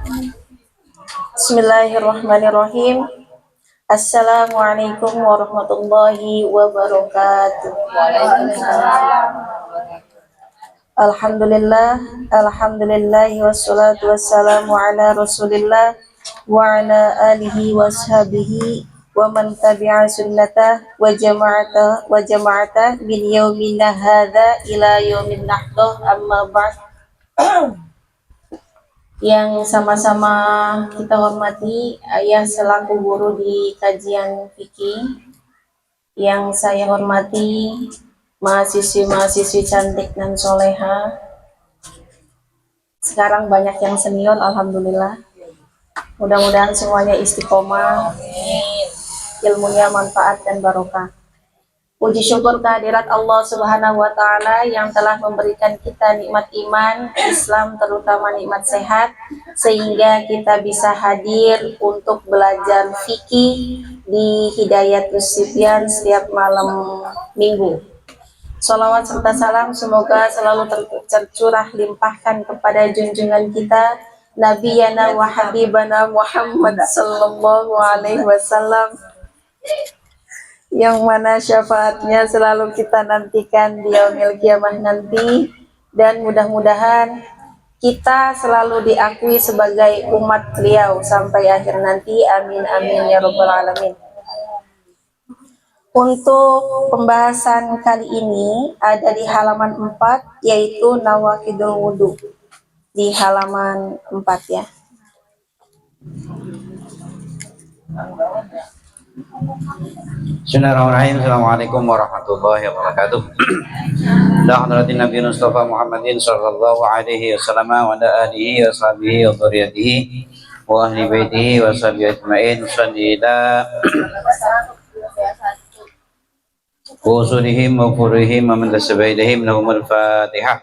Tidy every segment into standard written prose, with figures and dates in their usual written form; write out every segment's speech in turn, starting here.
Bismillahirrahmanirrahim. Assalamualaikum warahmatullahi wabarakatuh. Alhamdulillah, alhamdulillahi wassalatu wassalamu ala rasulillah wa ala alihi washabihi wa man tabi'a sunnatah wa jama'ata min yaumina hadha ila yaumin nahdah amma ba'd. Yang sama-sama kita hormati Ayah selaku guru di kajian fikih, yang saya hormati mahasiswi-mahasiswi cantik dan soleha. Sekarang banyak yang senior, alhamdulillah. Mudah-mudahan semuanya istiqomah, ilmunya manfaat dan barokah. Puji syukur kehadirat Allah Subhanahu wa Ta'ala yang telah memberikan kita nikmat iman, Islam, terutama nikmat sehat, sehingga kita bisa hadir untuk belajar fikih di Hidayatus Sibyan setiap malam minggu. Salawat serta salam semoga selalu tercurah limpahkan kepada junjungan kita, Nabiyana wa Habibana Muhammad sallallahu alaihi wasallam, yang mana syafaatnya selalu kita nantikan di yaumil kiamah nanti, dan mudah-mudahan kita selalu diakui sebagai umat beliau sampai akhir nanti, amin amin ya rabbal alamin. Untuk pembahasan kali ini ada di halaman 4, yaitu nawaqidul wudu, di halaman 4 ya. Bismillahirrahmanirrahim. Assalamualaikum warahmatullahi wabarakatuh. La hadratin Nabi Mustafa Muhammadin sallallahu alaihi wasallam wa ala alihi wa sahbihi wa dzurriyyatihi wa ahli baitihi wa sahbihi ajmain. Sallila usulihim wa furihim wa man tasabailihim lahumul fatihah.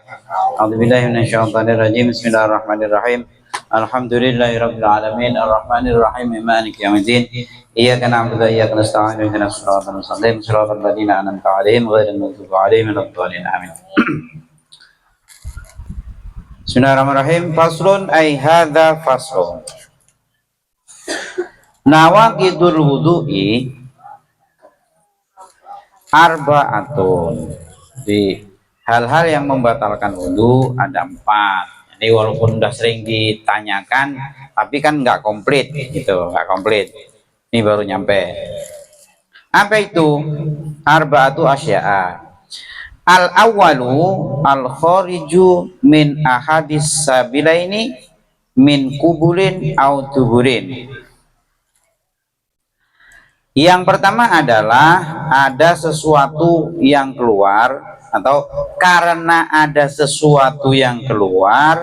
A'udzubillahi minasyaitonir rajim. Bismillahirrahmanirrahim. Alhamdulillahirabbil alamin arrahmanir rahim maliki yaumiddin iyyaka na'budu wa iyyaka nasta'in ihdinas siratal mustaqim siratal ladzina an'amta 'alaihim ghairil maghdubi 'alaihim waladdallin amin. Bismillahirrahmanirrahim. Faslun ay hadza faslun. Nawaqidul wudu'i arba'atun. Di hal-hal yang membatalkan wudu ada 4. Jadi walaupun udah sering ditanyakan, tapi kan nggak komplit gitu, nggak komplit. Ini baru nyampe. Apa itu? Arba'atu asya'a. Al awwalu al khariju min ahadis sabilaini min kubulin au tuburin. Yang pertama adalah ada sesuatu yang keluar, atau karena ada sesuatu yang keluar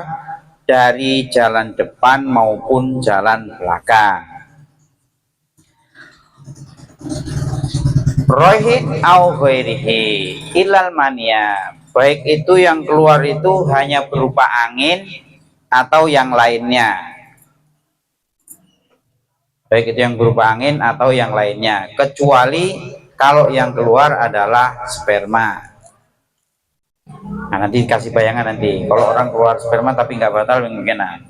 dari jalan depan maupun jalan belakang. Rohin au ghairihi ilal mania, baik itu yang keluar itu hanya berupa angin atau yang lainnya. Baik itu yang berupa angin atau yang lainnya, kecuali kalau yang keluar adalah sperma. Nah, nanti kasih bayangan nanti kalau orang keluar sperma tapi nggak batal kemungkinan.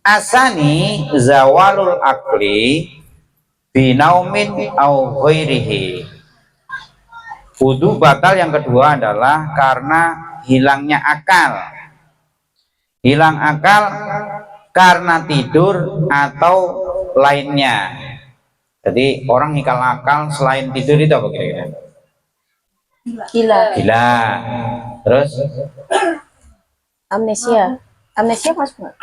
Asani zawalul akli binaumin au ghairihi. Wudu batal yang kedua adalah karena hilangnya akal. Hilang akal karena tidur atau lainnya. Jadi orang hikal akal selain tidur itu apa kira-kira? Gila. Terus Amnesia masuk nggak?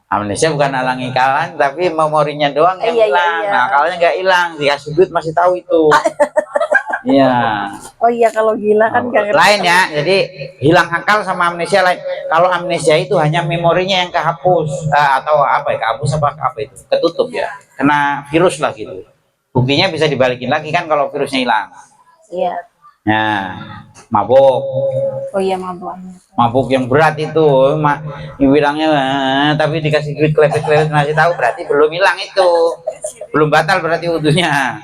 Amnesia bukan halang ikalan, tapi memorinya doang yang hilang. Iya. Nah, akalnya nggak hilang, dikasih duit masih tahu itu. Iya. Oh iya, kalau gila kan nggak ngerti. Lain ya, jadi hilang akal sama amnesia lain. Kalau amnesia itu hanya memorinya yang kehapus, atau apa ya, kehapus apa itu, ketutup ya, kena virus lah gitu. Buktinya bisa dibalikin lagi kan kalau virusnya hilang. Iya. Nah, mabuk. Oh iya, mabuk. Mabuk yang berat itu, bilangnya tapi dikasih duit klepet-klepet masih tahu, berarti belum hilang itu, belum batal berarti wudunya.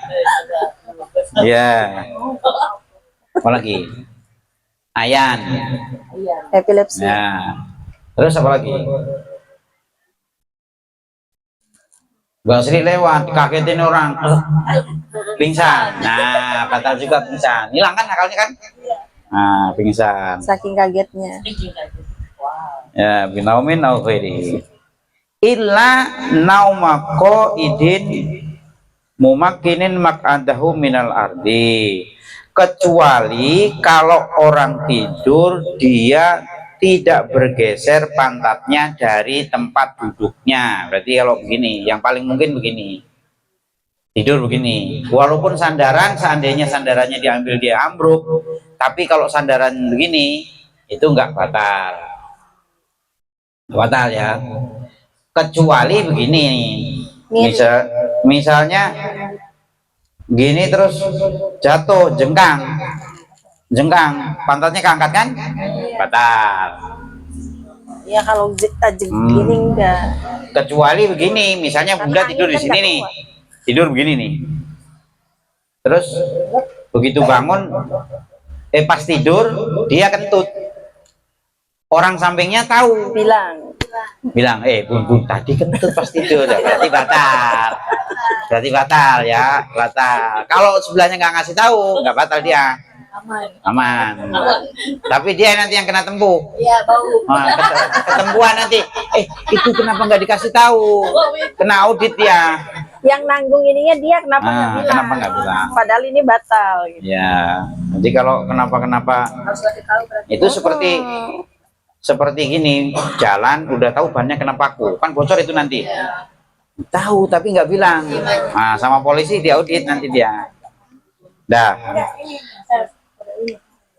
Ya. Apa lagi? Ayan. Epilepsi. Nah, terus apa lagi? Mbak Sri lewat, kagetin orang, pingsan. Nah, batal juga pingsan. Hilang kan akalnya kan? Nah, pingsan. Saking kagetnya. Ya, binaumin au ghairi. Illa nauma qaidin mumakkinin maq'adahu minal ardi. Kecuali kalau orang tidur dia tidak bergeser pantatnya dari tempat duduknya. Berarti kalau begini, yang paling mungkin begini. Tidur begini. Walaupun sandaran, seandainya sandarannya diambil dia ambruk, tapi kalau sandaran begini itu enggak batal. Batal ya. Kecuali begini nih. Misalnya gini terus jatuh jengkang pantatnya keangkat kan batal Ya kalau gini enggak. kecuali begini misalnya bunda tidur di sini nih tidur begini nih terus begitu bangun pas tidur dia kentut orang sampingnya tahu bilang bun tadi kentut pas tidur ya, berarti batal ya batal. Kalau sebelahnya nggak ngasih tahu nggak batal dia aman. Tapi dia nanti yang kena tempuh ya, bau. Ketempuhan nanti itu kenapa nggak dikasih tahu kena audit dia yang nanggung ininya dia kenapa nggak bilang padahal ini batal gitu. Ya nanti kalau kenapa itu seperti gini jalan udah tahu bannya kena paku kan bocor itu nanti tahu tapi nggak bilang sama polisi diaudit nanti dia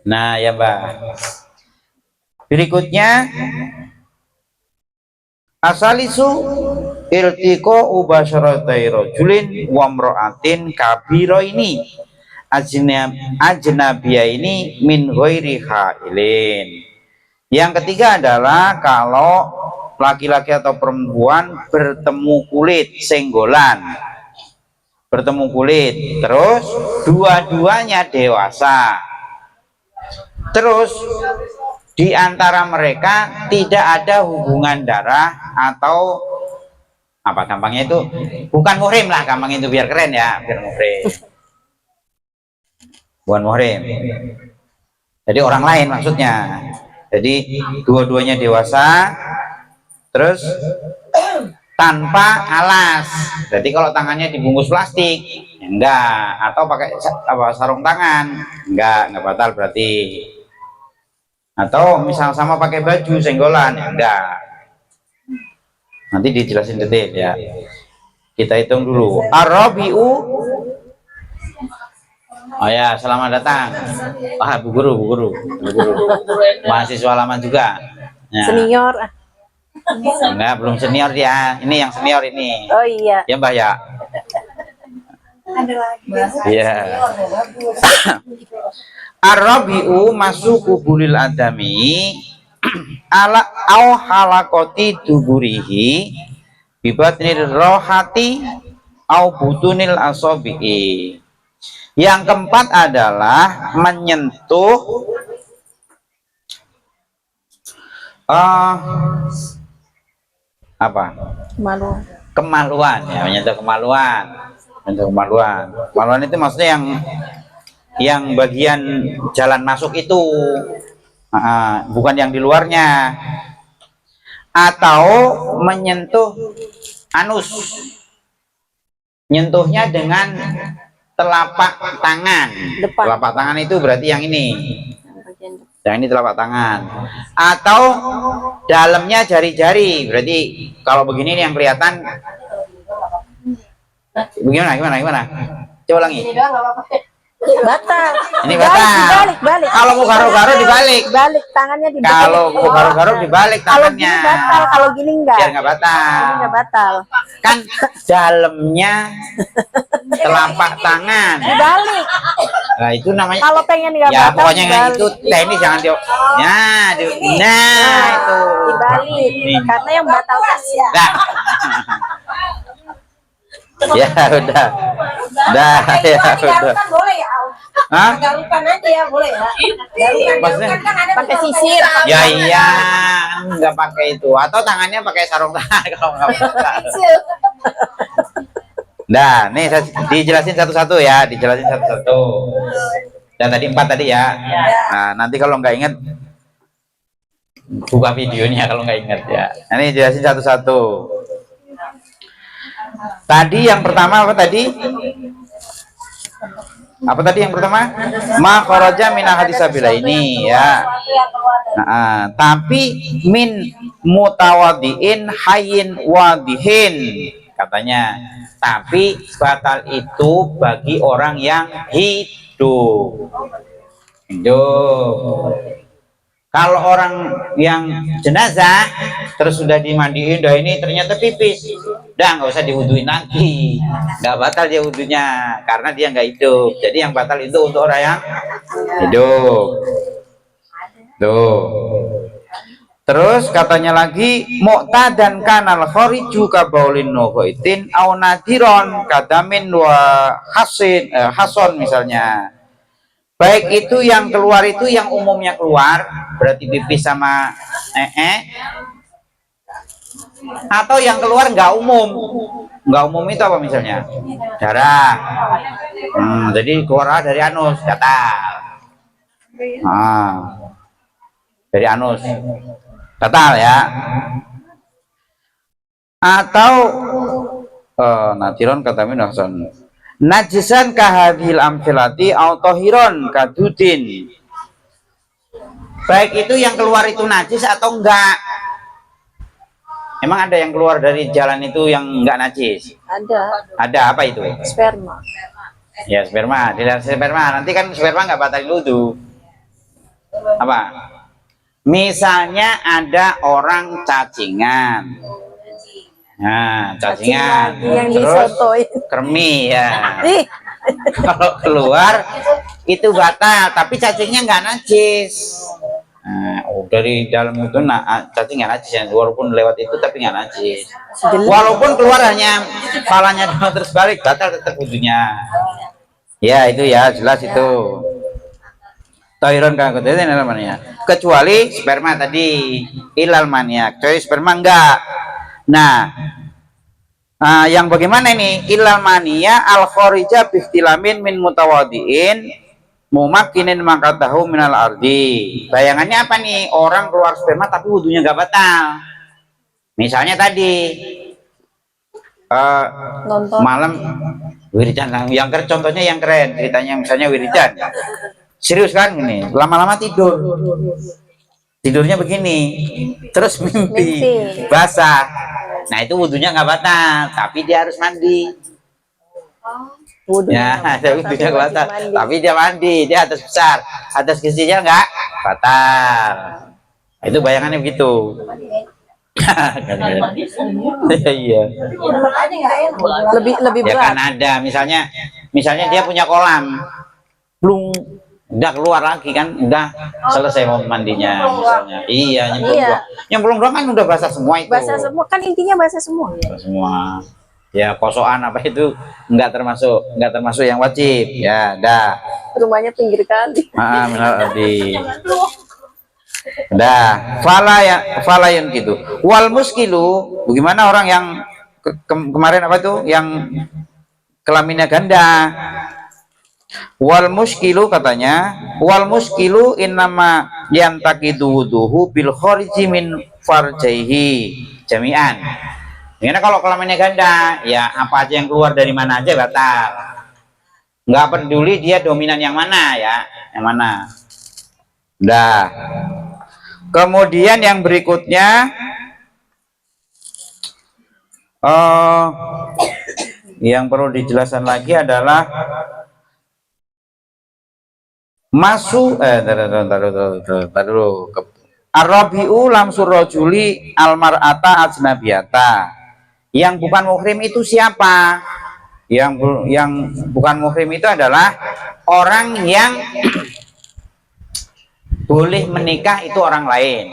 nah ya Mbak berikutnya asalisu iltiko ubasyaratai rajulin wa mra'atin kabiro ini ajnabiyah ini min ghairi hailin. Yang ketiga adalah kalau laki-laki atau perempuan bertemu kulit senggolan terus dua-duanya dewasa terus di antara mereka tidak ada hubungan darah atau apa gampangnya itu bukan muhrim lah gampang itu biar keren ya biar muhrim bukan muhrim jadi orang lain maksudnya jadi dua-duanya dewasa terus tanpa alas jadi kalau tangannya dibungkus plastik enggak atau pakai sarung tangan enggak batal berarti atau misal sama pakai baju senggolan enggak nanti dijelasin detail ya kita hitung dulu Arabiu. Oh ya, selamat datang. Bu guru. Mahasiswa lama juga. Ya. Senior. Enggak, belum senior dia. Ini yang senior ini. Oh iya. Ya, Mbak ya. Ada lagi. Iya. Arabiu masuku bulil adami ala au halakoti duburihi bibatnil rohati au butunil asobi'i. Yang keempat adalah menyentuh kemaluan ya, menyentuh kemaluan. Kemaluan itu maksudnya yang bagian jalan masuk itu bukan yang di luarnya. Atau menyentuh anus, nyentuhnya dengan telapak tangan. Telapak tangan itu berarti yang ini. Yang ini telapak tangan. Atau dalamnya jari-jari. Berarti kalau begini nih yang kelihatan. Gimana? Coba ulangi. Batal. Ini batal. Balik. Kalau mau garo-garo dibalik. Balik tangannya dibalik. Kalau mau garo-garo dibalik tangannya. Kalau gini batal, kalau gini enggak. Biar nggak batal. Ini enggak batal. Kan dalamnya telapak tangan. Dibalik. Nah, itu namanya. Kalau pengen enggak ya, batal. pokoknya itu teknis jangan di. Nah, itu. Dibalik. Karena yang batal ya. Nah. Ya udah. Ya udah. Boleh ya, Hah? garukan aja ya, boleh ya. Garukan kan ada Pakai sisir. Ya iya, nggak pakai itu. Atau tangannya pakai sarung tangan kalau nggak pakai. Nah, nih saya dijelasin satu-satu ya, dijelasin satu-satu. Dan tadi 4 tadi ya. Nah, nanti kalau nggak ingat buka videonya kalau nggak ingat ya. Nah, ini jelasin satu-satu. Tadi yang pertama apa tadi? Apa tadi yang pertama? Ma kharaja min ahadisabila ini ya. Nah, tapi min mutawadiin hayyin wadihin katanya. Tapi batal itu bagi orang yang hidup. Hidup. Kalau orang yang jenazah terus sudah dimandiin, udah ini ternyata pipis, udah nggak usah diwuduin lagi, nggak batal dia wudunya karena dia nggak hidup. Jadi yang batal itu untuk orang yang hidup. Tuh. Terus katanya lagi muqtadan kanal khariju ka baulin nuhaitin au nadiron kadamin wa hason misalnya. Baik itu yang keluar itu yang umumnya keluar, berarti pipis sama atau yang keluar nggak umum. Nggak umum itu apa misalnya? Darah. Jadi keluar dari anus, gatal. Dari anus, gatal ya. Atau nadiron katamin hasan. Najisan kahadil amfilati autohiron kadudin. Baik itu yang keluar itu najis atau enggak. Emang ada yang keluar dari jalan itu yang enggak najis? Ada apa itu? Sperma. Ya sperma, tidak sperma. Nanti kan sperma enggak batalin wudu. Apa? Misalnya ada orang cacingan. Nah, cacingan yang terus disotoin. kremi ya. Kalau keluar itu batal, tapi cacingnya nggak najis. Nah, dari dalam itu cacing nggak najis ya, walaupun lewat itu tapi nggak najis. Walaupun keluar hanya kepalanya doang terus balik, batal tetap wudunya. Ya itu ya jelas itu. Toiron kan namanya. Kecuali sperma tadi ilal maniak, kecuali sperma enggak. Nah, yang bagaimana ini? Ilal mania al kharija bihtilamin min mutawadiin mumakinin makatahu minal ardi. Bayangannya apa nih? Orang keluar sperma tapi wudunya nggak batal. Misalnya tadi malam wiridan, yang keren, contohnya yang keren ceritanya, misalnya wiridan. Serius kan ini? Lama-lama tidurnya begini, terus mimpi basah. Nah itu wudhunya nggak batal, tapi dia harus mandi. Ya, wudhunya nggak batal, tapi dia mandi, dia atas besar, atas kecilnya nggak batal. Nah, itu bayangannya begitu. Iya. Lebih Ya berat. kan ada, misalnya dia punya kolam, plung. Udah keluar lagi kan, udah selesai mau mandinya misalnya. Iya, nyemplung doang kan udah basah semua itu. Basah semua kan, intinya basah semua. Basah semua. Ya kosokan apa itu nggak termasuk yang wajib. Ya, dah. Rumahnya pinggir kali. Dah, falayun gitu. Wal muskilu, bagaimana orang yang kemarin apa tuh yang kelaminnya ganda? Wal muskilu katanya, wal muskilu innama yantaqidu wuduhu bil khariji min farjaihi jami'an. Karena kalau kelaminnya ganda, ya apa aja yang keluar dari mana aja batal. Nggak peduli dia dominan yang mana ya, yang mana. Dah. Kemudian yang berikutnya yang perlu dijelaskan lagi adalah Ar-Rabi'u lamsur rajuli almar'ata ajnabiyata. Yang bukan muhrim itu siapa? Yang bukan muhrim itu adalah orang yang boleh menikah itu orang lain.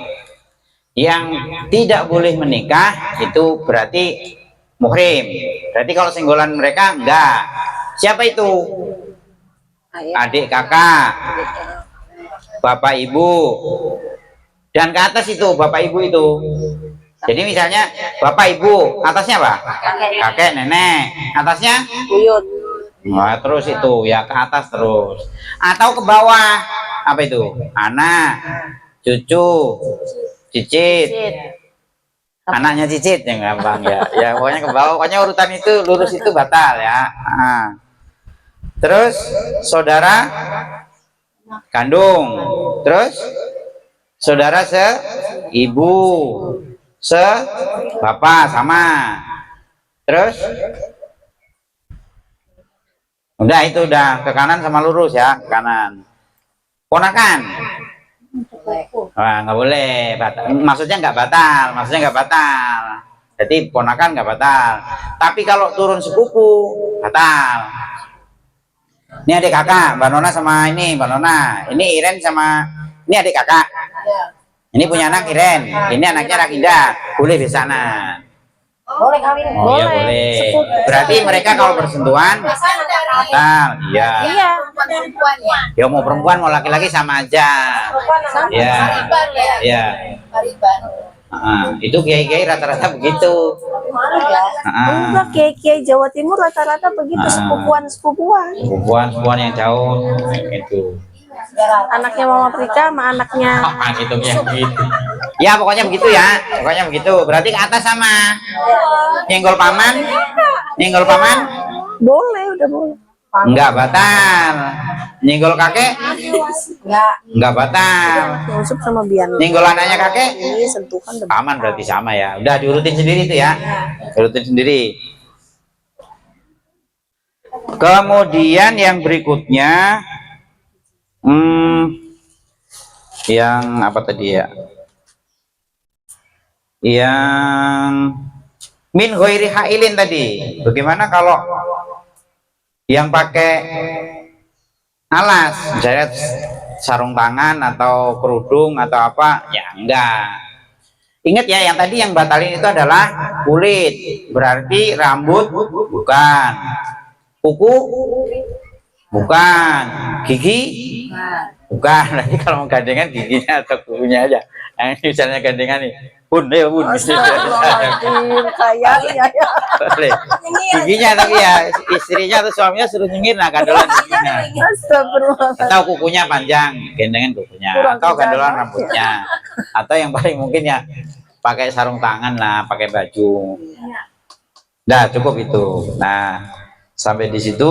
Yang tidak boleh menikah itu berarti muhrim. Berarti kalau senggolan mereka enggak. Siapa itu? Adik kakak, bapak ibu, dan ke atas itu bapak ibu itu Jadi misalnya bapak ibu, atasnya apa? Kakek nenek, atasnya Buyut. nah, terus itu ya ke atas terus. Atau ke bawah apa itu? Anak, cucu, cicit. Cid. Anaknya cicit yang gampang ya. Ya pokoknya ke bawah, pokoknya urutan itu lurus itu batal ya. Nah. Terus saudara kandung, terus saudara ibu, bapak sama. Terus udah itu udah ke kanan sama lurus ya, ke kanan. Ponakan. Wah, nggak boleh batal. Maksudnya nggak batal. Jadi ponakan nggak batal. Tapi kalau turun sepupu batal. Ini adik kakak, Mbak Nona sama ini Mbak Nona. Ini Iren sama ini adik kakak. Ini punya anak Iren. Ini anaknya Rakinda. Boleh di sana. Boleh kawin. Oh iya Boleh. boleh. Sepupu. Berarti mereka kalau bersentuhan batal. Iya. Iya. Perempuan ya. Ya mau perempuan mau laki-laki sama aja. Iya. Pariban ya. Iya. Pariban. Itu kiai-kiai rata-rata begitu. Enggak, kiai-kiai Jawa Timur rata-rata begitu, sepupuan. Sepupuan yang jauh itu. Anaknya Mama Prika sama anaknya Gitu ya begitu. Ya pokoknya begitu ya. Pokoknya begitu. Berarti ke atas sama. Nyenggol paman. Nyenggol paman boleh, udah boleh. enggak batal. Nyenggol kakek enggak batal. Yusuf sama Bian. Nyenggol anaknya kakek Ini sentuhan udah aman berarti sama ya. Udah diurutin sendiri itu ya. Diurutin sendiri. Kemudian yang berikutnya yang apa tadi ya? Yang min ghairi hailin tadi. Bagaimana kalau yang pakai alas, misalnya sarung tangan atau kerudung atau apa? Ya enggak. Ingat ya, yang tadi yang batalin itu adalah kulit. Berarti rambut bukan. Kuku bukan. Gigi bukan. Nanti kalau mau gandengan giginya atau kukunya aja. Misalnya gandengan nih. Bun, ya bun. kayak ya. Boleh. Giginya tapi ya istrinya atau suaminya suruh nyengir nah gandolan giginya. Astagfirullah. Atau kukunya panjang, gandengan kukunya. Kurang Atau kerjaan gandolan banget rambutnya. Atau yang paling mungkin ya pakai sarung tangan lah, pakai baju. Nah cukup itu. Nah sampai di situ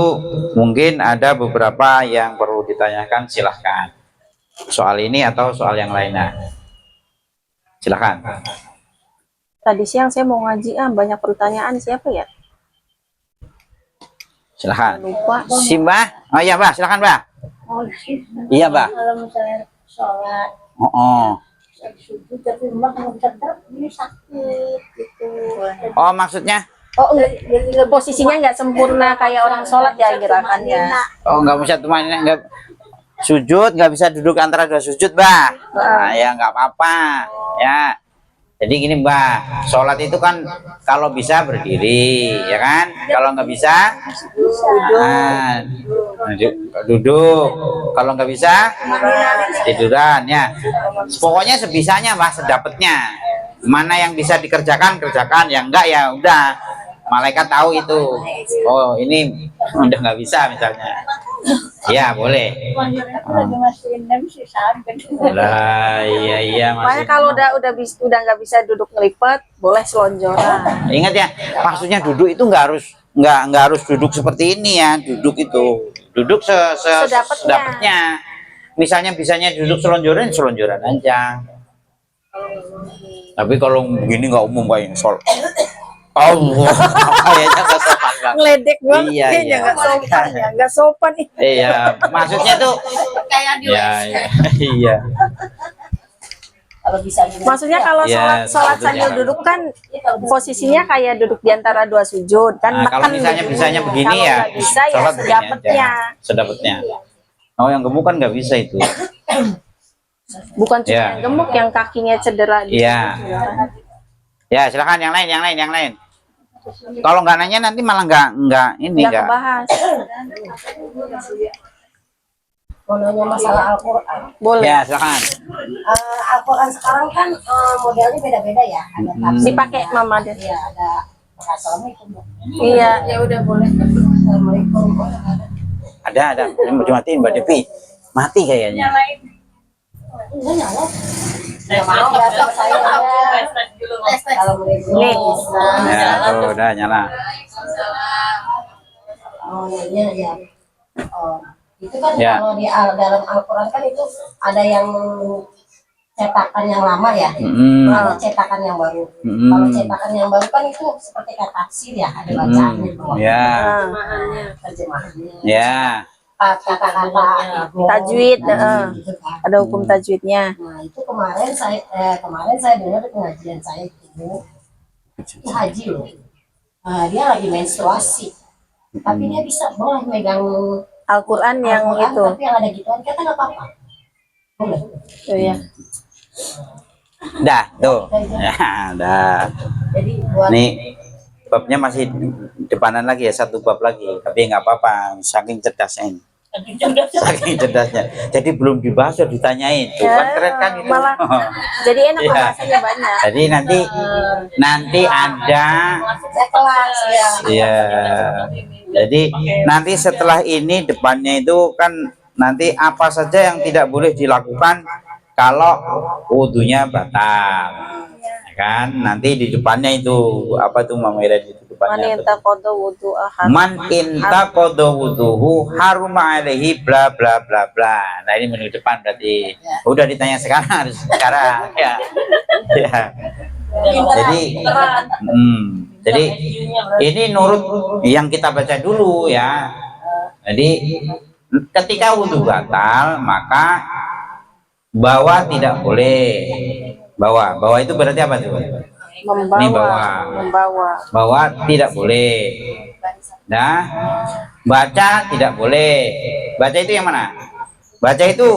mungkin ada beberapa yang perlu ditanyakan, silahkan. Soal ini atau soal yang lainnya. Silahkan. Tadi siang saya mau ngaji, banyak pertanyaan, siapa ya? Silahkan. Lupa. Si Mbah. Oh iya Mbah, silahkan Mbah. Iya Mbah. Kalau misalnya sholat Oh. sujud tapi rumah nggak bisa gerak ini sakit gitu. Oh maksudnya? Oh, enggak, posisinya nggak sempurna kayak orang sholat ya gerakannya. Oh nggak bisa teman nggak sujud, nggak bisa duduk antara dua sujud Mbah. Nah, ya nggak apa-apa ya. Jadi gini Mbah, sholat itu kan kalau bisa berdiri, ya kan? Kalau nggak bisa, nah, duduk. Kalau nggak bisa, tiduran ya. Pokoknya sebisanya Mbah, sedapatnya. Mana yang bisa dikerjakan, kerjakan. Yang enggak ya udah. Malaikat tahu itu. Oh ini udah nggak bisa misalnya. Ya boleh. Lah iya Makanya kalau udah nggak bisa duduk ngelipat, boleh selonjoran. Ingat ya, maksudnya duduk itu nggak harus duduk seperti ini ya. Duduk itu duduk sedapatnya. Misalnya bisanya duduk selonjoran aja. Tapi kalau begini nggak umum kayak sol. Allah, kayaknya nggak sopan banget. Ngeledek banget, Iya, kayaknya iya. nggak sopan ya, nggak sopan nih. Iya, maksudnya tuh. Kayak di Ya, iya. kalau bisa Maksudnya kalau Iya, sholat sambil sebetulnya. duduk kan posisinya kayak duduk di antara dua sujud kan. Nah, kalau neken misalnya gitu. bisanya begini Kalau ya, nggak bisa ya sholat begini sedapatnya. aja. Sedapatnya. Oh yang gemuk kan nggak bisa itu. Bukan cuma Ya. yang gemuk, yang kakinya cedera gitu. Iya. Ya silakan yang lain. Kalau nggak nanya nanti malah nggak ini Nggak nggak. kebahas. mau nanya masalah Al-Quran. Boleh. Ya, silakan. Al-Quran sekarang kan modelnya beda-beda ya. Ada tafsir. Dipakai Mama deh. Iya, ada. Assalamualaikum. Iya, ya udah boleh. Assalamualaikum. Ada. Ini mau dimatiin Mbak Devi. Mati kayaknya. Enggak nyala. Ya mau baca saya. Assalamualaikum. Nih. Ya, tuh udah nyala. Oh iya ya. Oh, itu kan Ya. kalau di dalam Al-Quran kan itu ada yang cetakan yang lama ya, ada cetakan yang baru. Kalau cetakan yang baru kan itu seperti kata tafsir ya, ada bacaannya tuh. Ya. Terjemahannya. Ya. Kata-kata Tajwid, gitu kan. ada hukum tajwidnya. Nah itu kemarin saya dengar di pengajian saya itu haji loh. Dia lagi menstruasi, tapi dia bisa boleh megang Al-Quran yang Al-Quran, itu. tapi yang ada gituan kata nggak apa-apa. Boleh. Oh, ya. Dah, tuh. Ya, dah. Jadi buat Nih babnya masih depanan lagi ya, satu bab lagi, tapi nggak apa-apa, saking cerdasnya ini. Saking cerdasnya. Jadi belum dibahas udah ditanyain. Tuh kan keren kan itu. Malah jadi enak Iya. pembahasannya banyak. Jadi nanti ada saya kelas ya. ya. Jadi nanti setelah ini depannya itu kan nanti apa saja yang tidak boleh dilakukan kalau wudunya batal. Ya kan? Nanti di depannya itu apa tuh Mama Ira itu depannya. Wanita kodo wudu ahad. Man inta kodo wuduhu haruma alaihi bla bla bla bla. Nah ini minggu depan berarti udah ditanya sekarang harus sekarang ya. Ya. Jadi ini nurut yang kita baca dulu ya. Jadi ketika wudhu batal maka bawa tidak boleh. Bawa itu berarti apa tuh? Ini bawa tidak boleh. Nah, baca tidak boleh. Baca itu yang mana? Baca itu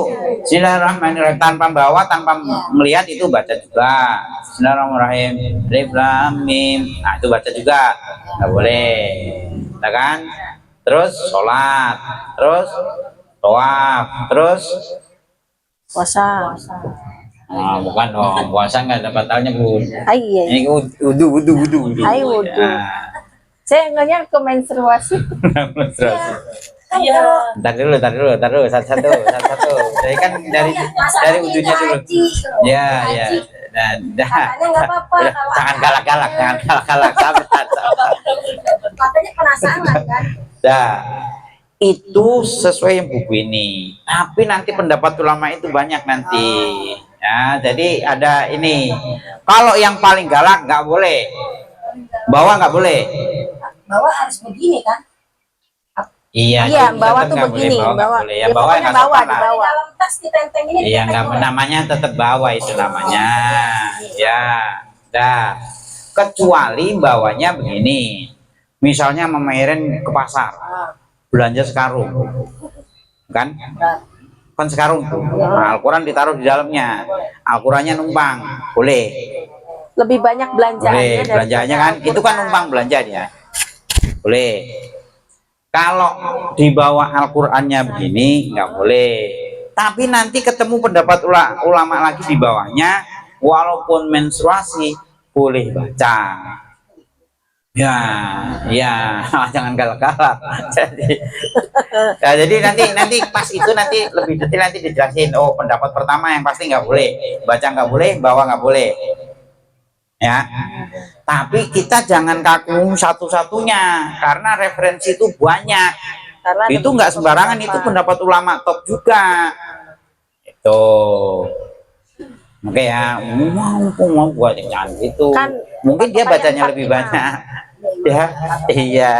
Bismillahirrahmanirrahim, tanpa bawa, tanpa melihat itu baca juga. Bismillahirrahmanirrahim. Alif Lam Mim. Nah, itu baca juga. Nggak boleh. Ya kan? Terus sholat, terus tawaf, terus Puasa. nah, bukan dong, puasa nggak ada batalnya Bu. Iya. Ini wudu. Ai wudu. Ya. Saya nganya ke menstruasi. Terus. Iya. Ntar dulu, satu-satu. Jadi kan dari wudunya dulu. Ya. Dah. Katanya nggak apa-apa kalau Jangan galak-galak, sabar. katanya penasaran kan. Dah. Itu sesuai yang buku ini. Tapi nanti pendapat ulama itu banyak nanti. Ya, jadi ada ini. Kalau yang paling galak nggak boleh. Bawa nggak boleh. Bahwa harus begini kan. Iya, Iya, itu bawa tetap tuh nggak begini, boleh, nggak bawa. boleh. Ya, Ya, bawa pokoknya nggak bawa, sopan lah. dibawa. Dalam tas ditenteng ini. Iya, nggak namanya tetap bawa itu namanya. Ya, dah. Kecuali bawanya begini. Misalnya Mama Iren ke pasar, belanja sekarung, kan? Kan sekarung tuh. Nah, Al-Quran ditaruh di dalamnya. Al-Qurannya numpang, boleh. Lebih banyak belanjaannya. Boleh, daripada belanjaannya kan, itu kan numpang belanja dia. Boleh. Kalau dibawa Al-Qurannya begini, nggak boleh. Tapi nanti ketemu pendapat ulama lagi di bawahnya, walaupun menstruasi, boleh baca. Ya, jangan galak-galak. Jadi nanti pas itu nanti lebih detail nanti dijelasin. Oh, pendapat pertama yang pasti nggak boleh, baca nggak boleh, bawa nggak boleh. Ya, tapi kita jangan kaku satu-satunya karena referensi itu banyak. Karena Itu nggak sembarangan, itu pendapat ulama top juga. Itu. Oke ya, mau buat jangan gitu. Kan Mungkin dia patokannya bacanya 4 lebih imam. banyak. Ya, iya.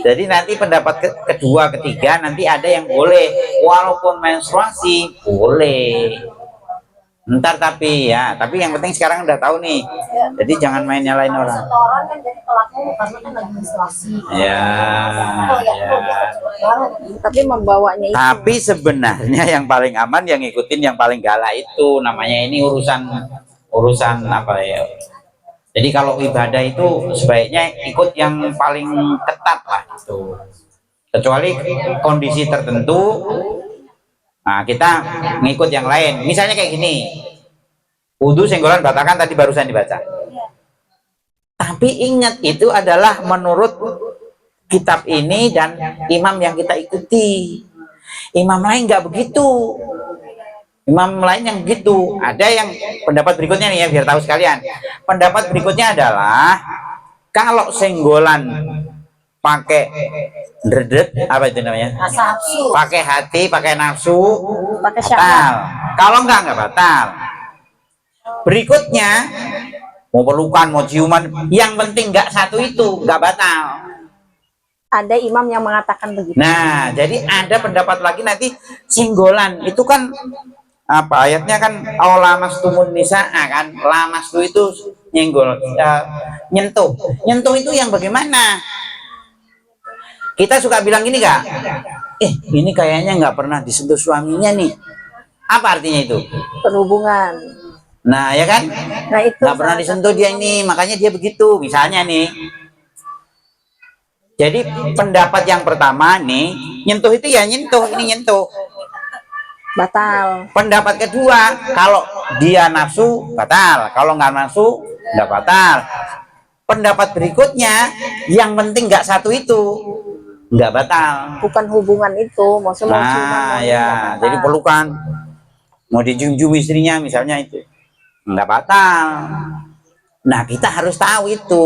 Jadi nanti pendapat kedua, ketiga nanti ada yang boleh, walaupun menstruasi boleh. Ntar tapi yang penting sekarang udah tahu nih. Jadi jangan main nyalain orang. Setoran kan jadi pelaku karena kan lagi menstruasi. Ya. tapi membawanya itu. Tapi sebenarnya yang paling aman yang ngikutin yang paling galak itu namanya ini urusan apa ya. Jadi kalau ibadah itu sebaiknya ikut yang paling ketat lah itu. Kecuali kondisi tertentu Nah, kita ngikut yang lain. Misalnya kayak gini. Wudu senggolan batalkan tadi barusan dibaca. Tapi ingat itu adalah menurut kitab ini dan imam yang kita ikuti. Imam lain nggak begitu. Imam lain yang begitu. Ada yang pendapat berikutnya nih ya biar tahu sekalian. Pendapat berikutnya adalah kalau senggolan pakai dredet apa itu namanya? Nafsu. Pakai hati, pakai nafsu, Pakai batal. syahwat. Kalau nggak batal. Berikutnya mau pelukan, mau ciuman, yang penting nggak satu itu nggak batal. Ada imam yang mengatakan begitu. Nah, jadi ada pendapat lagi nanti senggolan itu kan apa ayatnya kan awlamastumun nisaa kan, lamastu itu nyenggol, nyentuh. Nyentuh itu yang bagaimana? Kita suka bilang gini kak, ini kayaknya nggak pernah disentuh suaminya nih. Apa artinya itu? Perhubungan. Nah ya kan, Nah itu nggak pernah disentuh dia ini, makanya dia begitu. Misalnya nih, jadi pendapat yang pertama nih, nyentuh itu ya nyentuh, ini nyentuh. batal. Pendapat kedua, kalau dia nafsu batal, kalau nggak nafsu nggak batal. Pendapat berikutnya, yang penting nggak satu itu nggak batal. Bukan hubungan itu, maksudnya mau ciuman, Nah mau ya, nggak batal. jadi pelukan, mau dijunjung istrinya misalnya itu nggak batal. Nah kita harus tahu itu.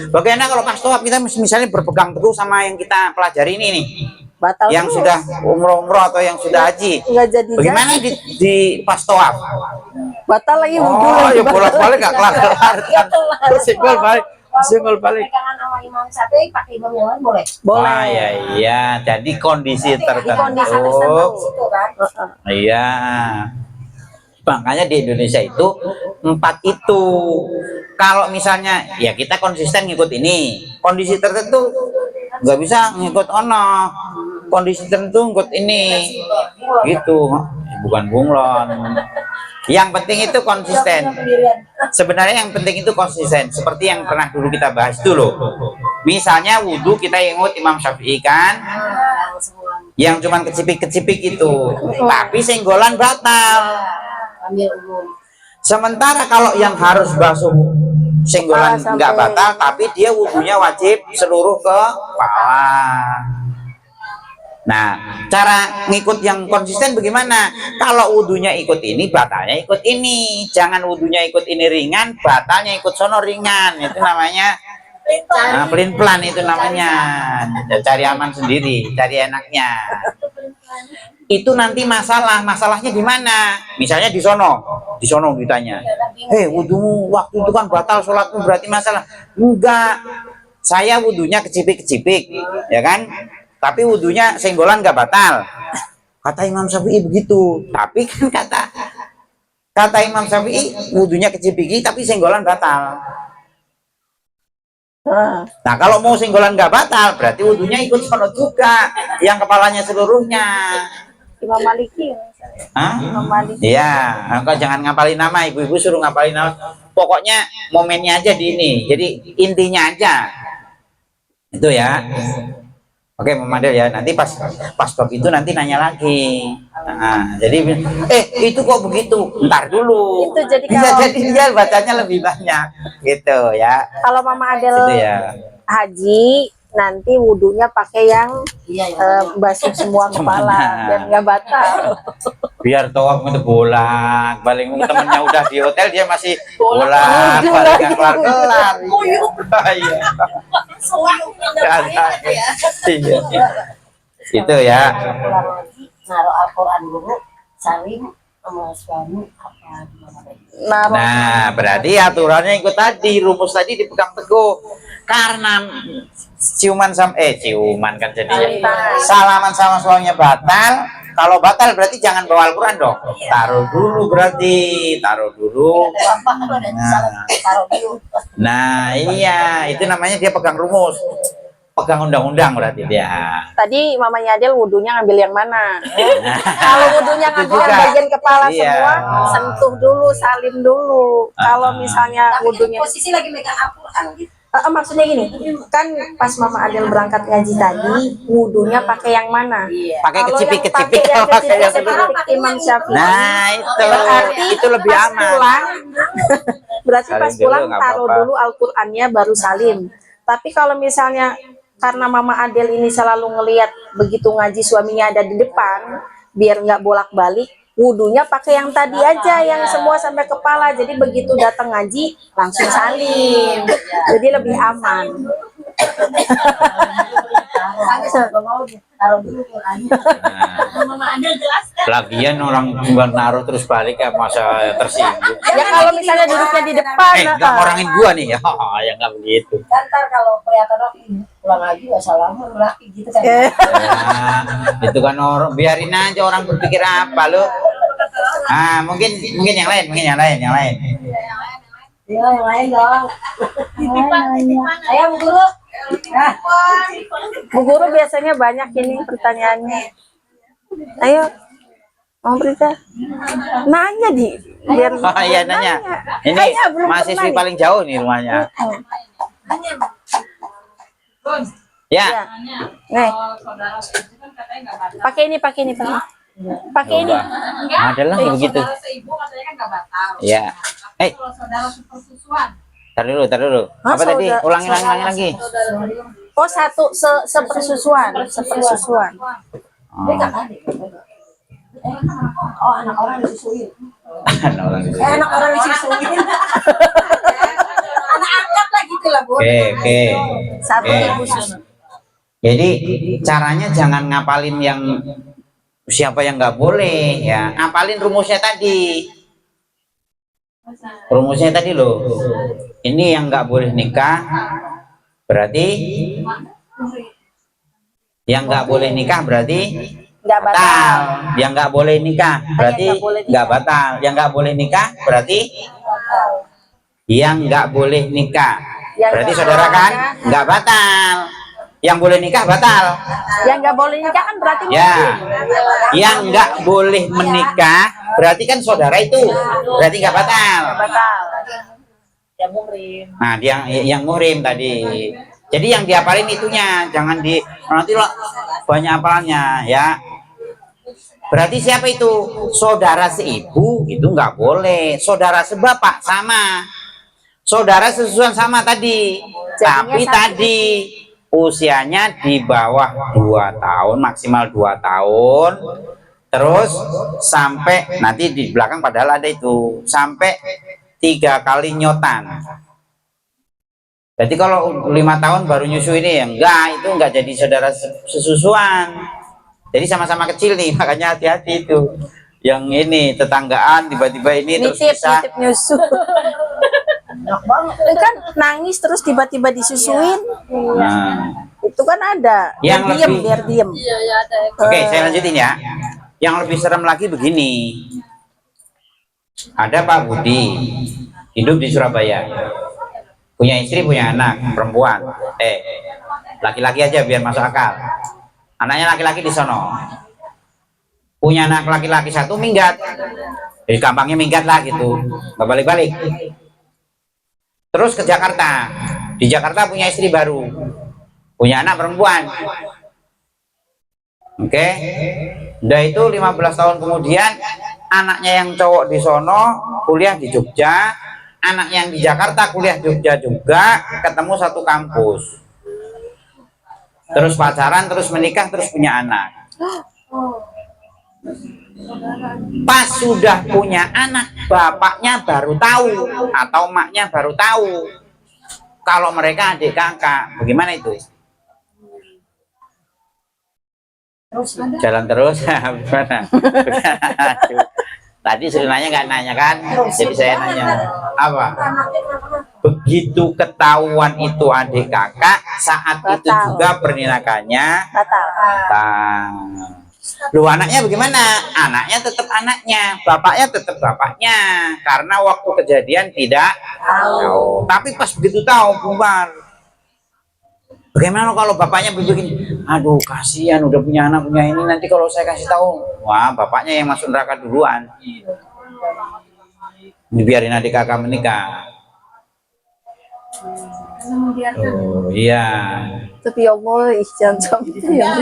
Bagaimana kalau pas tawaf kita misalnya berpegang teguh sama yang kita pelajari ini nih, Batal yang terus. sudah umroh atau yang sudah haji. Nggak jadi. Bagaimana di pas tawaf? Batal lagi wudhu Oh lagi. ya bolak-balik nggak kelar-kelar kan. Singgol balik, singgol balik. Pegangan sama imam satu, pakai imam yang lain boleh. Boleh. Wah ya iya, jadi kondisi Di kondisi tertentu tertentu. di situ kan. Iya. Makanya di Indonesia itu 4 itu. Kalau misalnya ya kita konsisten ngikut ini, kondisi tertentu nggak bisa ngikut ono, kondisi tertentu ngikut ini, gitu. Bukan bunglon. Yang penting itu konsisten. Sebenarnya yang penting itu konsisten. Seperti yang pernah dulu kita bahas dulu. Misalnya wudhu kita ngikut Imam Syafi'i kan, yang cuman kecipik-kecipik itu, tapi senggolan batal. Ambil umum. Sementara kalau yang harus basuh senggolan Kepala nggak sampai- batal, tapi dia wudhunya wajib seluruh kepala. Nah, cara ngikut yang konsisten bagaimana? Kalau wudhunya ikut ini, batalnya ikut ini. Jangan wudhunya ikut ini ringan, batalnya ikut sono ringan. Itu namanya pelin-pelan itu namanya. Cari aman sendiri, cari enaknya. Itu nanti masalahnya di mana? Misalnya di sono ditanya, wudhumu waktu itu kan batal, sholatmu berarti masalah. Enggak, saya wudhunya kecipik-kecipik, ya kan? Tapi wudhunya senggolan nggak batal. Kata Imam Syafi'i begitu. Tapi kan kata Imam Syafi'i wudhunya kecipiki tapi senggolan batal. Nah kalau mau senggolan nggak batal, berarti wudhunya ikut sono juga, yang kepalanya seluruhnya. Imam Maliki. Hah? Imam Maliki. Iya, engkau jangan ngapalin nama, ibu-ibu suruh ngapalin nama. Pokoknya momennya aja di ini. Jadi intinya aja. Itu ya. Oke, Memadil ya. Nanti pas bab itu nanti nanya lagi. Nah, jadi itu kok begitu? Ntar dulu. Itu jadi Bisa kalau- jadi dia bacanya lebih banyak. Gitu ya. Kalau Mama Adel Itu ya. haji, nanti wudhunya pakai yang Iya, ya. basuh semua kepala biar nggak batal. Biar tawaf itu bolak balik, temennya udah di hotel dia masih bolak balik nggak kelar. Iya. Iya. Itu ya. Pulang lagi, naruh Al-Quran dulu, salim sama suami apa gimana deh. Nah, berarti aturannya ikut tadi, rumus tadi dipegang teguh. Karena ciuman kan jadinya. Salaman sama suaminya batal. Kalau batal berarti jangan bawa Al-Quran dong. Taruh dulu berarti, taruh dulu. Apa kalau ada salam taruh dulu. Nah, iya, itu namanya dia pegang rumus. Pegang undang-undang berarti dia. Tadi mamanya Adel wudhunya ngambil yang mana? Kalau wudhunya Itu ngambil yang juga. bagian kepala Iya. semua, sentuh dulu, salim dulu. Kalau misalnya Tapi wudhunya posisi lagi megang Al-Quran gitu. Maksudnya gini, kan pas Mama Adel berangkat ngaji tadi, wudhunya pakai yang mana? Pakai Kalau yang kecipit-kecipit, pakai yang pakai yang kecipit-kecipit Imam Syafi'i. Nah, itu Berarti itu lebih pas aman. pulang, berarti Salim pas dulu, pulang nggak taruh apa-apa. dulu Al-Qur'annya baru salim. Tapi kalau misalnya karena Mama Adel ini selalu ngelihat begitu ngaji suaminya ada di depan, biar nggak bolak-balik, wudhunya pakai yang tadi aja, yang semua sampai kepala. Jadi begitu datang ngaji langsung salim. Jadi lebih aman. Taruh dulu Qurannya. Nah, lagian orang cuma naruh terus balik ya masa tersinggung. Ya kalau misalnya duduknya di depan, Nggak ngorangin gua nih ya, ya nggak begitu. Ntar kalau kelihatan lagi pulang lagi wassalamu laki gitu kan. Nah, itu kan orang biarin aja orang berpikir apa lo. Ah, mungkin yang lain, yang lain. Ya, yang lain dong. Ayo Bu Guru. Nah, Bu Guru biasanya banyak ini pertanyaannya. Ayo, mau berita? Nanya di, biar Oh iya nanya. Ini Kayaknya belum mahasiswi pernah nih. paling jauh nih rumahnya. Ya, Ya. nih. Pakai ini. Pakai ini. Coba. Adalah begitu. Ya. Tar dulu. Hah, Apa tadi? saudara- Ulangi lagi. Oh, satu sepersusuan. Oh. dia nggak ada. Oh, anak orang disusuin. Orang di sini. Anak orang disusuin. Anak angkat lah gitu lah, Bu. Oke. Satu Oke. ibu susu. Jadi caranya jangan ngapalin yang siapa yang nggak boleh ya, ngapalin rumusnya tadi. Rumusnya tadi loh. Ini yang nggak boleh nikah berarti yang nggak boleh nikah berarti Nggak batal. batal. Yang nggak boleh nikah berarti nggak boleh nikah. nggak batal. Yang nggak boleh nikah berarti yang nggak boleh nikah. Yang Berarti nggak saudara boleh kan nikah. nggak batal. Yang boleh nikah batal. Yang nggak boleh nikah kan berarti Ya, yang nggak boleh menikah berarti kan saudara itu, berarti nggak batal. batal. Nah, dia yang muhrim tadi. Jadi yang diapalin itunya, jangan di nanti lah banyak apalannya ya. Berarti siapa itu? Saudara seibu itu nggak boleh. Saudara sebapak sama. Saudara sesusuan sama tadi. Jadinya Tapi satu. tadi usianya di bawah 2 tahun, maksimal 2 tahun. Terus sampai nanti di belakang padahal ada itu sampai 3 kali nyotan. Jadi kalau 5 tahun baru nyusu ini ya enggak, itu enggak jadi saudara sesusuan. Jadi sama-sama kecil nih, makanya hati-hati itu. Yang ini tetanggaan tiba-tiba ini terus bisa. Nitip nyusu. Kan nangis terus tiba-tiba disusuin. Nah, Itu kan ada. Yang Biar diem. lebih- oke, saya lanjutin ya. Yang lebih serem lagi begini. Ada Pak Budi, hidup di Surabaya. Punya istri, punya anak, perempuan. Laki-laki aja biar masuk akal. Anaknya laki-laki di sono. Punya anak laki-laki satu minggat. Jadi gampangnya minggat lah gitu. Nggak balik-balik. Terus ke Jakarta. Di Jakarta punya istri baru. Punya anak perempuan. Oke. Udah itu 15 tahun kemudian anaknya yang cowok di sono kuliah di Jogja, anak yang di Jakarta kuliah Jogja juga, ketemu satu kampus. Terus pacaran, terus menikah, terus punya anak. Pas sudah punya anak, bapaknya baru tahu atau maknya baru tahu kalau mereka adik kakak. Bagaimana itu? Jalan terus. Gimana? Tadi sebenarnya nggak nanya kan, jadi saya nanya apa? Begitu ketahuan itu adik kakak, saat itu Batal. juga pernikahannya Batal. batal. Lu anaknya bagaimana? Anaknya tetap anaknya, bapaknya tetap bapaknya, karena waktu kejadian tidak tahu. Tapi pas begitu tahu bubar. Bagaimana kalau bapaknya begini? Aduh, kasihan udah punya anak, punya ini, nanti kalau saya kasih tahu, wah bapaknya yang masuk neraka duluan. Dibiarin adik kakak menikah. Oh iya. Tapi ya Allah, jangan sampai ya.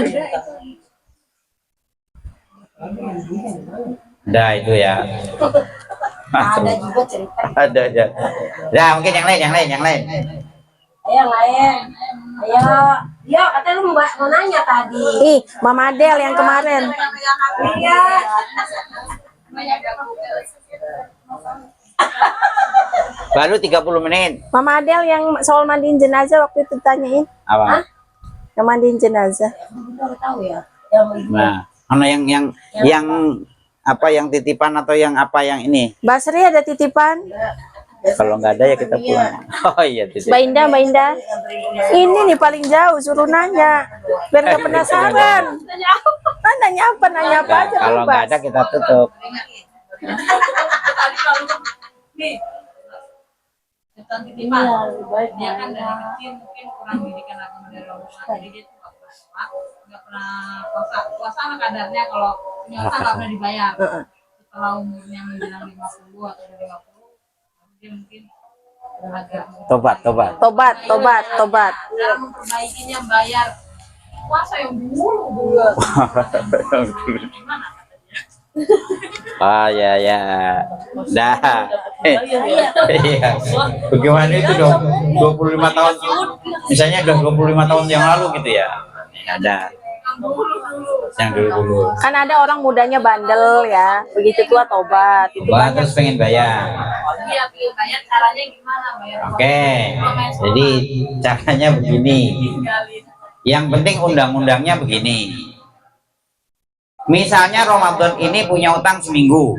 Dah itu ya. Ada juga cerita. Ada aja. Nah, mungkin yang lain. Ayo yang lain. Ayo, katanya lu mau nanya tadi. Ih, Mama Adel yang kemarin. Iya. Baru 30 menit. Mama Adel yang soal mandiin jenazah waktu itu tanyain. Apa? Yang mandiin jenazah. Baru tahu ya. Yang Nah, mana yang apa yang titipan atau yang apa yang ini? Basri ada titipan. Kalau nggak ada ya kita pulang. Oh iya titip. Mbak Indah. Ini nih paling jauh, suruh nanya. Biar nggak penasaran. Nanya apa Nah, aja. kalau nggak ada kita tutup. Titipan dia kan dari kecil mungkin kurang didikan agama dari orang tua, jadi dia tuh nggak pernah puasa sama kadarnya, kalau punya utang nggak pernah dibayar. Setelah umurnya menjelang 50 atau dari 50 dia mungkin agak Tobat. cara memperbaikinya bayar puasa yang dulu gimana. Ah ya. Dah. Iya. Bagaimana itu dong? 25 tahun. Misalnya udah 25 tahun yang lalu gitu ya. Ada. Yang dulu. Kan ada orang mudanya bandel ya. Begitu tua tobat. Itu Coba terus pengen bayar. Iya, pengen bayar, caranya gimana bayar? Oke. Jadi caranya begini. Yang penting undang-undangnya begini. Misalnya Ramadan ini punya utang seminggu,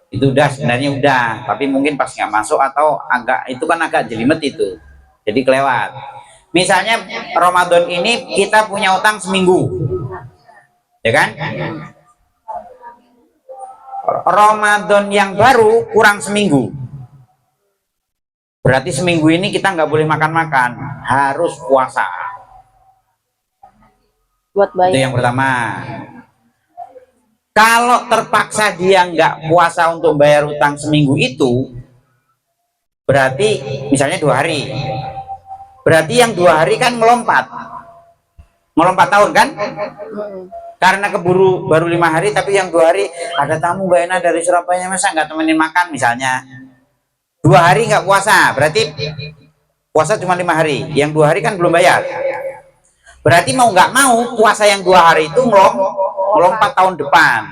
itu udah sebenarnya udah, tapi mungkin pas nggak masuk atau itu kan agak jelimet itu, jadi kelewat. Misalnya Ramadan ini kita punya utang seminggu, ya kan? Ramadan yang baru kurang seminggu, berarti seminggu ini kita nggak boleh makan-makan, harus puasa. buat Itu bayi. yang pertama. Kalau terpaksa dia nggak puasa untuk bayar utang seminggu itu, berarti misalnya 2 hari. Berarti yang 2 hari kan melompat tahun kan? Karena keburu baru 5 hari, tapi yang 2 hari ada tamu Mbak Ena dari Surabaya, masa nggak temenin makan misalnya. 2 hari nggak puasa, berarti puasa cuma 5 hari. Yang 2 hari kan belum bayar. Berarti mau nggak mau puasa yang 2 hari itu melompat tahun depan.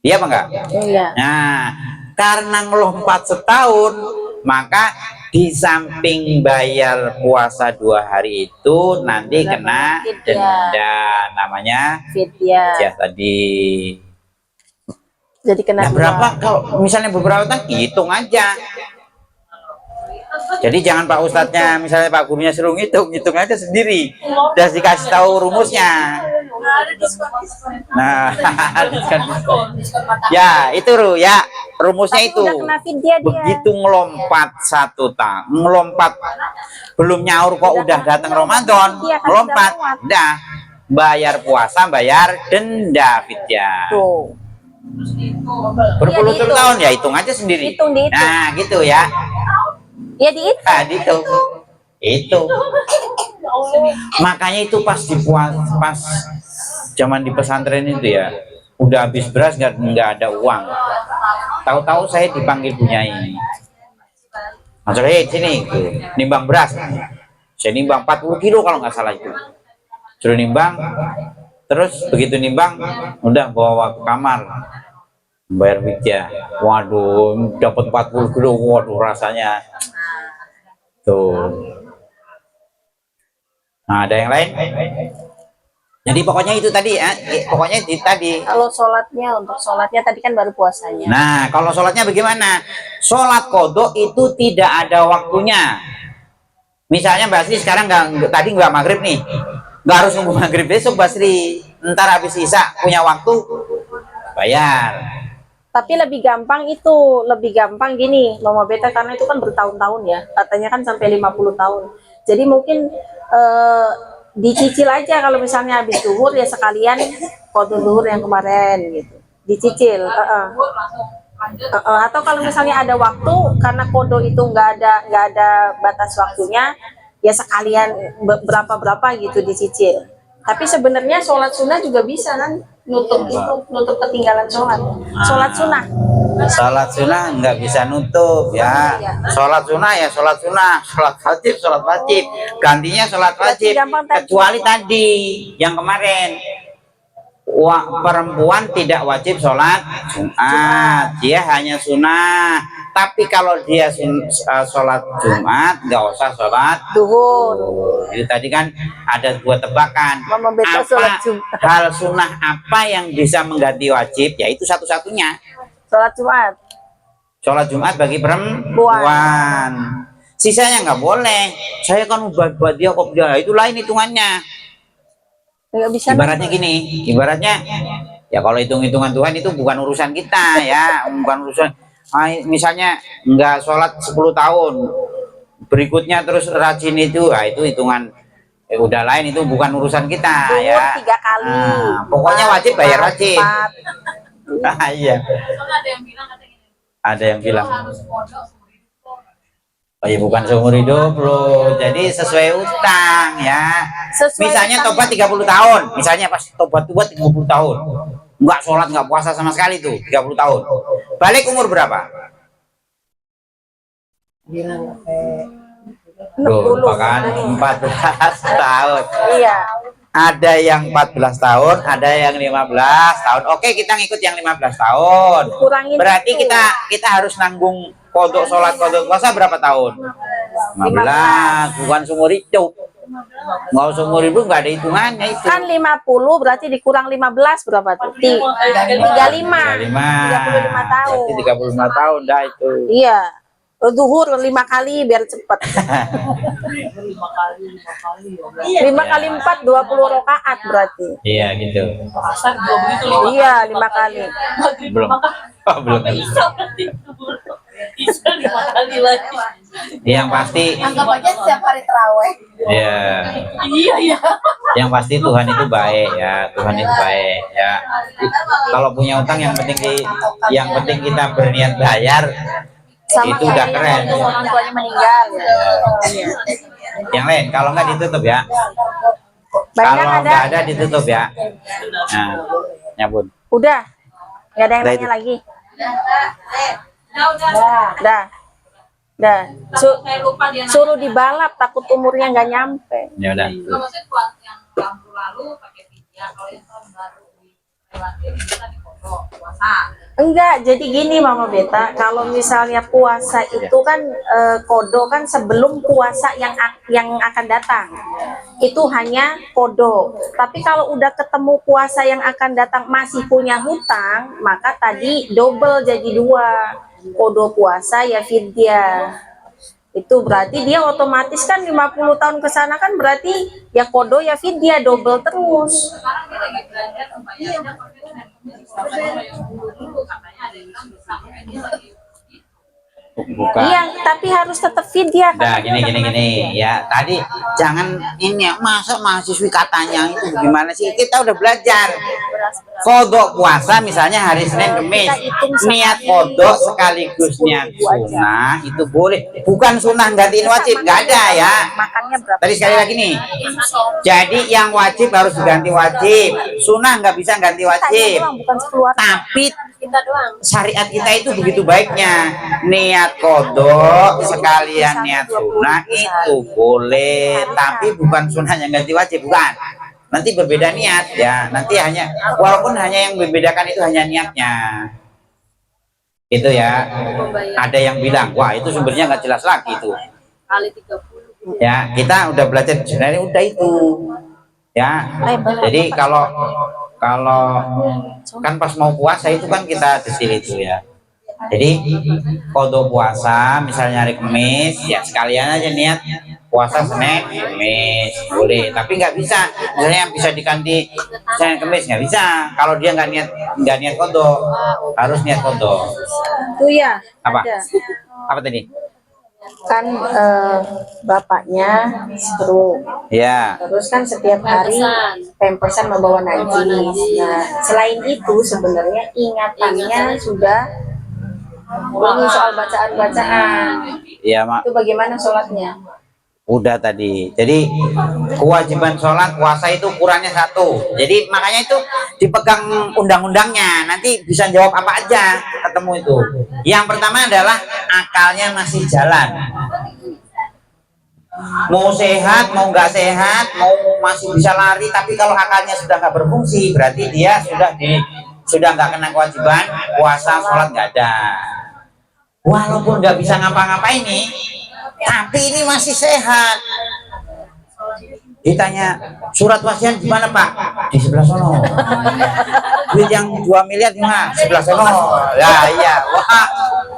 Iya apa enggak? Iya. Nah, karena melompat setahun, maka di samping bayar puasa 2 hari itu nanti kena denda, namanya Fidyah. tadi. Jadi kena Nah, berapa kalau misalnya beberapa tahun hitung aja. Jadi jangan Pak Ustadznya, misalnya Pak gurunya suruh hitung aja sendiri. Udah dikasih tahu rumusnya. Nah, ya itu ya rumusnya itu. Udah kena fidyah dia. Begitu melompat 1 tahun, melompat belum nyaur kok udah datang Ramadan, Iya, kan melompat, udah lewat. udah bayar puasa, bayar denda fidyah. Tuh. Berpuluh-puluh Iya, tahun ya hitung aja sendiri. Hitung, dihitung. Nah, gitu ya. Ya dihitung. Nah, itu. Makanya itu pas zaman di pesantren itu ya, udah habis beras nggak ada uang. Tahu-tahu saya dipanggil Bu Nyai. Mas Rohid sini, gitu. Nimbang beras. Saya nimbang 40 kilo kalau nggak salah itu. Suruh nimbang, terus begitu nimbang, udah bawa ke kamar, bayar fidyah. Waduh, dapat 40 kilo, waduh rasanya. Tuh. Nah, ada yang lain? Jadi pokoknya itu tadi ya, pokoknya tadi. Kalau untuk sholatnya tadi kan baru puasanya. Nah, kalau sholatnya bagaimana? Sholat kodok itu tidak ada waktunya. Misalnya Mbak Sri sekarang tadi nggak maghrib nih, nggak harus nunggu maghrib besok Mbak Sri. Ntar habis isya punya waktu bayar. Tapi lebih gampang gini, Mama Beta, karena itu kan bertahun-tahun ya. Katanya kan sampai 50 tahun. Jadi mungkin dicicil aja, kalau misalnya habis zuhur ya sekalian qadha zuhur yang kemarin gitu. Dicicil, Langsung lanjut. Atau kalau misalnya ada waktu, karena kodo itu nggak ada batas waktunya, ya sekalian berapa gitu dicicil. Tapi sebenarnya sholat sunnah juga bisa kan, nutup ketinggalan sholat sunnah. Sholat sunnah nggak bisa nutup ya. Sholat sunnah ya sholat sunnah, sholat wajib, gantinya sholat wajib. Kecuali tadi yang kemarin, perempuan tidak wajib sholat Jumat, dia hanya sunnah. Tapi kalau dia sholat Jumat, nggak usah sholat Duhur. Jadi tadi kan ada dua tebakan. Sholat Jumat. Hal sunnah apa yang bisa mengganti wajib? Yaitu satu-satunya Sholat Jumat. sholat Jumat bagi perempuan. Sisanya nggak boleh. Saya kan buat dia kok dia, itu lain hitungannya. Nggak bisa. Ibaratnya gini, ibaratnya ya kalau hitung-hitungan Tuhan itu bukan urusan kita ya, bukan urusan. Misalnya nggak sholat 10 tahun, berikutnya terus rajin itu, itu hitungan udah lain, itu bukan urusan kita ya. 3 kali. Pokoknya wajib bayar wajib. Iya. Soalnya ada yang bilang katanya gini, Ada yang bilang. harus pondok seumur hidup. Oh iya, bukan seumur hidup loh. Jadi sesuai utang ya. Misalnya tobat 30 tahun, misalnya pas tobat 30 tahun. Enggak sholat, enggak puasa sama sekali tuh, 30 tahun. Balik umur berapa? Loh, bahkan 14 tahun. Iya. Ada yang 14 tahun, ada yang 15 tahun. Oke, kita ngikut yang 15 tahun. Kurangin Berarti itu. kita harus nanggung kodok sholat, kodok puasa berapa tahun? 15, bukan seumur hidup. Nggak seumur hidup, nggak ada hitungannya itu. Kan 50 berarti dikurang 15 berapa tuh? 35. 35 tahun. Berarti 35 tahun dah itu. Iya. Duhur 5 kali biar cepet. 5 kali 4 20 rakaat berarti. Iya gitu. Iya 5 kali. Belum. Oh, belum. Yang pasti. Anggap aja setiap hari terawih. Ya. Iya. Yang pasti Tuhan itu baik ya, Tuhan itu baik ya. Kalau punya utang yang penting kita berniat bayar. Sama Itu udah kayak keren. waktu orang tuanya meninggal. Yang lain kalau nggak ditutup ya. Banyak Kalau ada. nggak ada ditutup ya. Nah, nyabun. Udah. Nggak ada yang Udah nanya itu. lagi. Udah. Dah. Saya lupa dia nanya. Suruh dibalap takut umurnya nggak nyampe. Ya udah. Kalau maksudnya buat yang tahun lalu pakai pijak, kalau yang tahun baru relatif bisa dipotong puasa. Enggak, jadi gini Mama Beta, kalau misalnya puasa itu kan kodo kan sebelum puasa yang akan datang. Itu hanya kodo. Tapi kalau udah ketemu puasa yang akan datang masih punya hutang, maka tadi double jadi 2. Kodo puasa ya fidyah. Itu berarti dia otomatis kan 50 tahun ke sana kan berarti ya kodo ya fidyah double terus. Sekarang dia lagi belajar bayarnya pakai yang dulu katanya ada yang bilang bisa, dia lagi Bukan. Iya, tapi harus tetap fidyah. Nah, gini ya. Tadi jangan ini ya, masa mahasiswi katanya itu gimana sih? Kita udah belajar. Kodok puasa misalnya hari Senin Kamis. Niat kodok sekaligus niat sunnah itu boleh. Bukan sunnah gantiin wajib, nggak ada ya. Makannya berapa? Tadi sekali lagi nih. Jadi yang wajib harus diganti wajib. Sunnah nggak bisa ganti wajib. Bukan sekeluarga. Tapi Kita doang. syariat kita itu begitu baiknya. Niat kodok sekalian niat sunnah itu boleh, tapi bukan sunnah yang ganti wajib, bukan. Nanti berbeda niat ya. Nanti hanya walaupun hanya yang membedakan itu hanya niatnya. Itu ya. Ada yang bilang, wah itu sumbernya nggak jelas lagi itu. Kali 30. Ya, kita udah belajar sebenarnya udah itu. Ya. Jadi kalau kan pas mau puasa itu kan kita detil itu ya. Jadi kodok puasa misalnya hari Kamis ya sekalian aja niat puasa Senin Kamis boleh, tapi nggak bisa misalnya yang bisa diganti Senin Kamis nggak bisa kalau dia nggak niat kodok, harus niat kodok. Itu ya. Apa Ada. apa tadi Kan bapaknya stroke. ya? Terus kan setiap hari pempersan membawa najis. Nah, selain itu sebenarnya ingatannya sudah Belum soal bacaan-bacaan. Ya, Mak. Itu bagaimana sholatnya? Udah tadi. Jadi kewajiban sholat puasa itu ukurannya 1. Jadi makanya itu dipegang undang-undangnya. Nanti bisa jawab apa aja ketemu itu. Yang pertama adalah akalnya masih jalan. Mau sehat, mau nggak sehat, mau masih bisa lari, tapi kalau akalnya sudah nggak berfungsi, berarti dia sudah nggak kena kewajiban puasa, sholat nggak ada. Walaupun nggak bisa ngapa-ngapain nih, tapi ini masih sehat. Ditanya surat wasiat di mana Pak? Di sebelah sono. Duit yang 2 miliar di mana? Sebelah sono. Ya iya, wah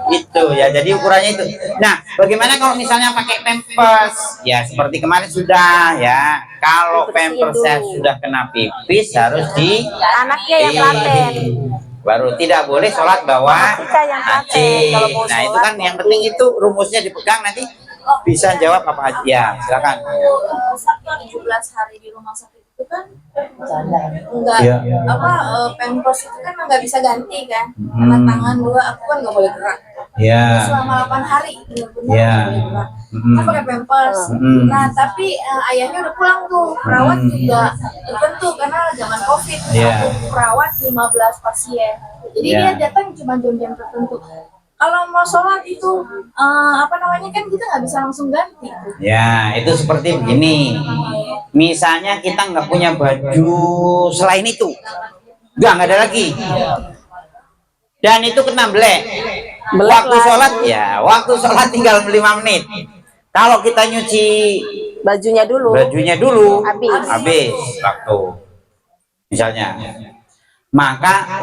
itu ya. Jadi ukurannya itu. Nah, bagaimana kalau misalnya pakai pampers? Ya seperti kemarin sudah ya. Kalau pampersnya sudah kena pipis harus di Anaknya yang telaten. Baru tidak boleh sholat bawa Kita yang telaten. Kalau mau Nah itu sholat, kan yang penting itu rumusnya dipegang, nanti bisa jawab apa aja. Ya silakan. Sabtu 17 hari di rumah sakit itu kan enggak Iya. pampers itu kan nggak bisa ganti kan, karena tangan 2 aku kan nggak boleh gerak Ya. selama 8 hari benar-benar Iya. nggak boleh gerak. Kan pakai pampers. Nah tapi ayahnya udah pulang tuh, perawat juga tertentu karena zaman covid Iya. perawat 15 pasien, jadi Iya. dia datang cuma jam-jam tertentu. Kalau mau sholat itu kan kita nggak bisa langsung ganti. Ya itu seperti begini. Misalnya kita nggak punya baju selain itu, nggak ada lagi. Dan itu kena belek. Waktu sholat ya, waktu sholat tinggal 5 menit. Kalau kita nyuci bajunya dulu. habis waktu. Misalnya, maka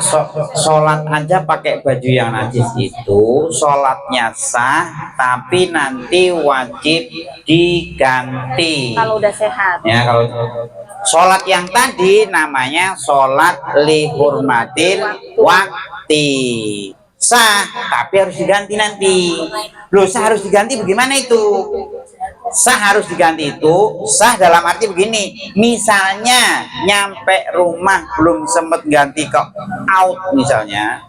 sholat aja pakai baju yang najis itu sholatnya sah, tapi nanti wajib diganti. Kalau udah sehat. Ya, kalau sholat yang tadi namanya sholat lihurmatil wakti, sah, tapi harus diganti nanti. Loh, sah harus diganti bagaimana itu? Sah harus diganti itu sah dalam arti begini, misalnya nyampe rumah belum sempet ganti ke out misalnya,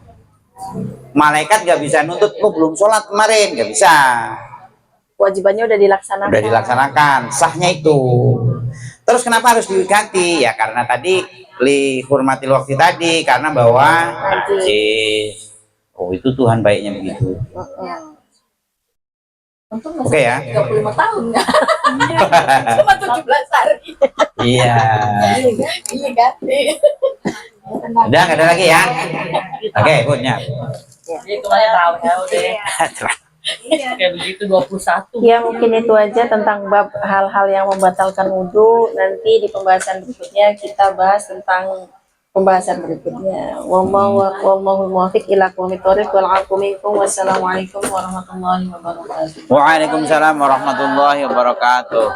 malaikat nggak bisa nuntut lo belum sholat kemarin, nggak bisa. Kewajibannya udah dilaksanakan. Udah dilaksanakan, sahnya itu. Terus kenapa harus diganti? Ya karena tadi li hurmatil waktu tadi, karena bawa najis. Oh itu Tuhan baiknya begitu. Untung Oke ya. 35 tahun nggak? Cuma 17 hari. Iya. Iya kan? Udah nggak ada lagi ya. Oke, Bunnya. Itu tahu ya udah kayak begitu 21. Ya mungkin itu aja tentang bab hal-hal yang membatalkan wudhu. Nanti di pembahasan berikutnya kita bahas tentang pembahasan berikutnya. Wallahu muwaffiq ila aqwamit thoriq wal 'afwu minkum. Wassalamualaikum warahmatullahi wabarakatuh. Waalaikumsalam warahmatullahi wabarakatuh.